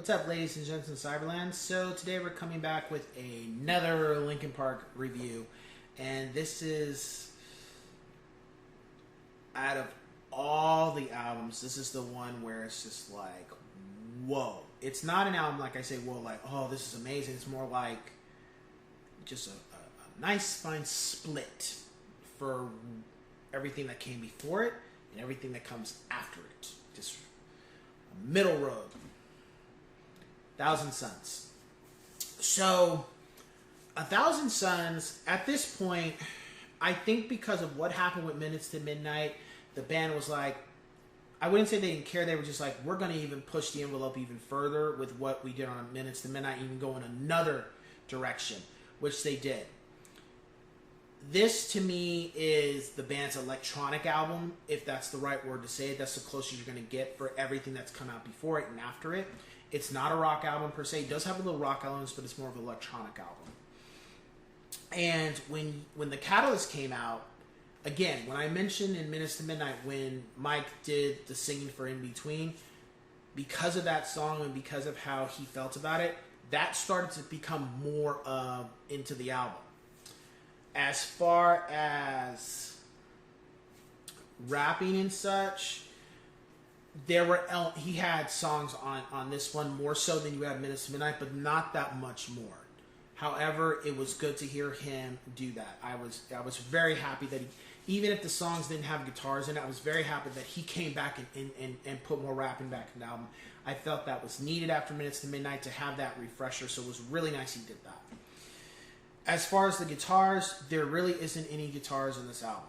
What's up, ladies and gents in Cyberland? So today we're coming back with another Linkin Park review, and this is, out of all the albums, this is the one where it's just like, whoa. It's not an album like I say, whoa, like, oh, this is amazing. It's more like just a nice, fine split for everything that came before it and everything that comes after it. Just a middle road. Thousand Suns. So, 1,000 Suns, at this point, I think because of what happened with Minutes to Midnight, the band was like, I wouldn't say they didn't care, they were just like, we're going to even push the envelope even further with what we did on Minutes to Midnight, even go in another direction, which they did. This, to me, is the band's electronic album, if that's the right word to say it. That's the closest you're going to get for everything that's come out before it and after it. It's not a rock album per se. It does have a little rock elements, but it's more of an electronic album. And when the Catalyst came out, again, when I mentioned in Minutes to Midnight when Mike did the singing for In Between, because of that song and because of how he felt about it, that started to become more into the album. As far as rapping and such, he had songs on this one more so than you had Minutes to Midnight, but not that much more. However, it was good to hear him do that. I was very happy that even if the songs didn't have guitars in it, I was very happy that he came back and put more rapping back in the album. I felt that was needed after Minutes to Midnight to have that refresher, so it was really nice he did that. As far as the guitars, there really isn't any guitars in this album.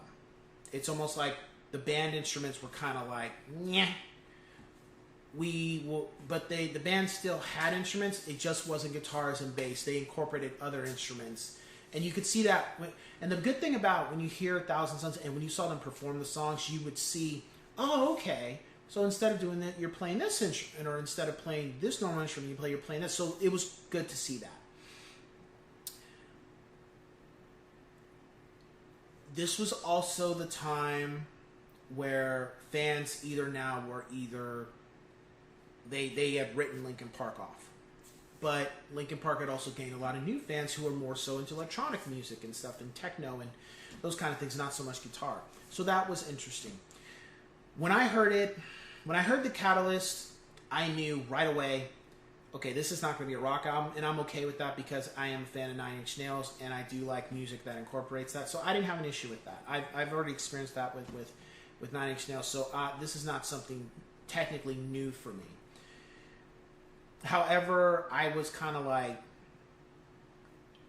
It's almost like the band instruments were kind of like, yeah. But the band still had instruments. It just wasn't guitars and bass. They incorporated other instruments, and you could see that. And the good thing about when you hear 1,000 Suns and when you saw them perform the songs, you would see, oh, okay. So instead of doing that, you're playing this instrument, or instead of playing this normal instrument, you're playing this. So it was good to see that. This was also the time where fans they had written Linkin Park off. But Linkin Park had also gained a lot of new fans who were more so into electronic music and stuff, and techno and those kind of things, not so much guitar. So that was interesting. When I heard the Catalyst, I knew right away, okay, this is not going to be a rock album, and I'm okay with that because I am a fan of Nine Inch Nails, and I do like music that incorporates that. So I didn't have an issue with that. I've already experienced that with Nine Inch Nails, so this is not something technically new for me. However, I was kind of like,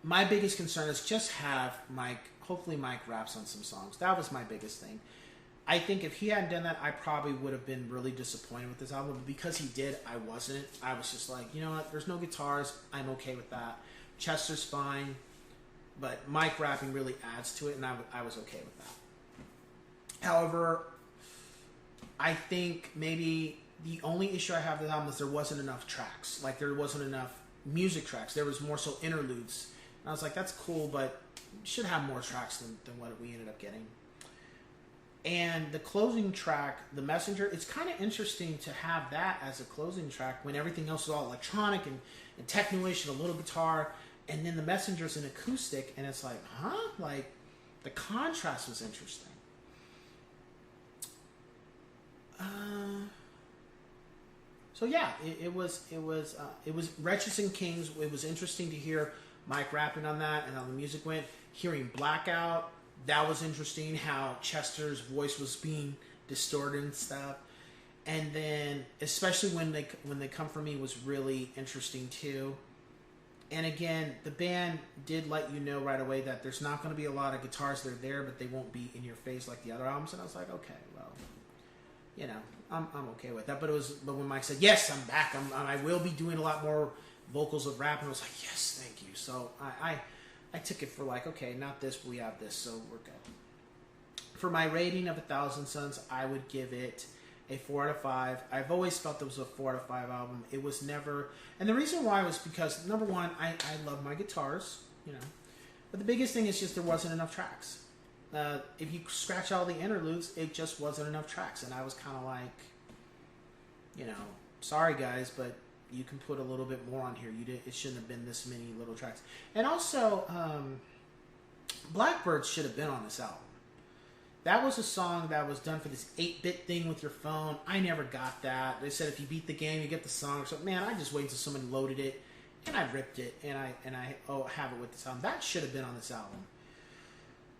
my biggest concern is just have Mike, hopefully Mike raps on some songs. That was my biggest thing. I think if he hadn't done that, I probably would have been really disappointed with this album. But because he did, I wasn't. I was just like, you know what, there's no guitars. I'm okay with that. Chester's fine. But Mike rapping really adds to it, and I was okay with that. However, I think maybe the only issue I have with the album is there wasn't enough tracks. Like, there wasn't enough music tracks. There was more so interludes. And I was like, that's cool, but you should have more tracks than what we ended up getting. And the closing track, The Messenger, it's kind of interesting to have that as a closing track when everything else is all electronic and techno-ish and a little guitar. And then The Messenger's an acoustic, and it's like, huh? Like, the contrast was interesting. So yeah, it was Wretches and Kings. It was interesting to hear Mike rapping on that and how the music went. Hearing Blackout, that was interesting. How Chester's voice was being distorted and stuff. And then especially when they Come For Me was really interesting too. And again, the band did let you know right away that there's not going to be a lot of guitars. They're there, but they won't be in your face like the other albums. And I was like, okay, well, you know, I'm okay with that. But when Mike said, yes, I'm back. I will be doing a lot more vocals of rap. And I was like, yes, thank you. So I took it for like, okay, not this, but we have this, so we're good. For my rating of 1,000 Suns, I would give it a 4 out of 5. I've always felt it was a 4 out of 5 album. It was never, and the reason why was because, number one, I love my guitars, you know, but the biggest thing is just there wasn't enough tracks. If you scratch all the interludes, it just wasn't enough tracks, and I was kind of like, you know, sorry guys, but You can put a little bit more on here. It shouldn't have been this many little tracks. And also, Blackbird should have been on this album. That was a song that was done for this 8-bit thing with your phone. I never got that. They said if you beat the game, you get the song. So man, I just waited until somebody loaded it, and I ripped it, and I have it with this album. That should have been on this album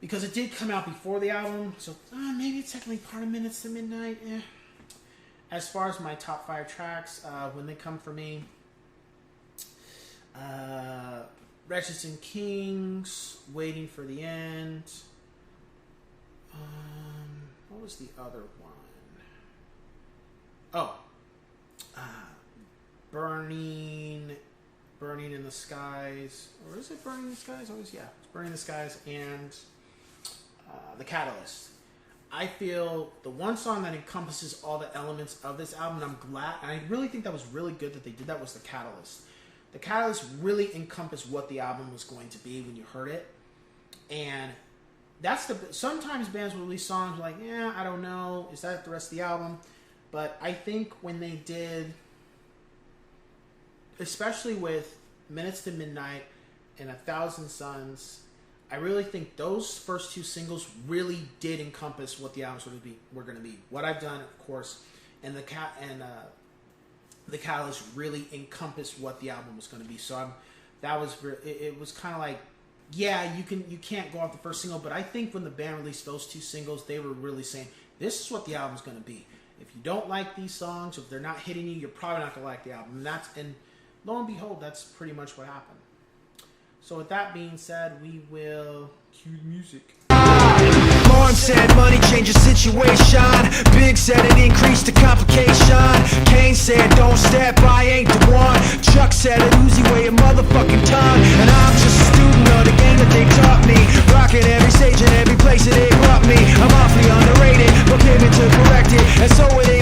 because it did come out before the album. So maybe it's technically part of Minutes to Midnight. As far as my top 5 tracks, When They Come For Me, Wretches and Kings, Waiting for the End. What was the other one? Oh, Burning in the Skies, or is it Burning in the Skies? Always, yeah, it's Burning in the Skies, and The Catalyst. I feel the one song that encompasses all the elements of this album, and I'm glad, and I really think that was really good that they did that, was The Catalyst. The Catalyst really encompassed what the album was going to be when you heard it, and that's sometimes bands will release songs like, yeah, I don't know, is that the rest of the album? But I think when they did, especially with Minutes to Midnight and 1,000 Suns, I really think those first 2 singles really did encompass what the albums were going to be. What I've Done, of course, and the Catalyst really encompassed what the album was going to be. So it was kind of like, yeah, you can't go off the first single, but I think when the band released those 2 singles, they were really saying, this is what the album's going to be. If you don't like these songs, if they're not hitting you, you're probably not going to like the album. And lo and behold, that's pretty much what happened. So with that being said, we will cue the music. Lauren said money changes situation. Big said it increased the complication. Kane said don't step, I ain't the one. Chuck said it Uzi weigh a motherfucking ton. And I'm just a student of the game that they taught me. Rocking every stage and every place that they brought me. I'm awfully underrated, but given to correct it. And so it is.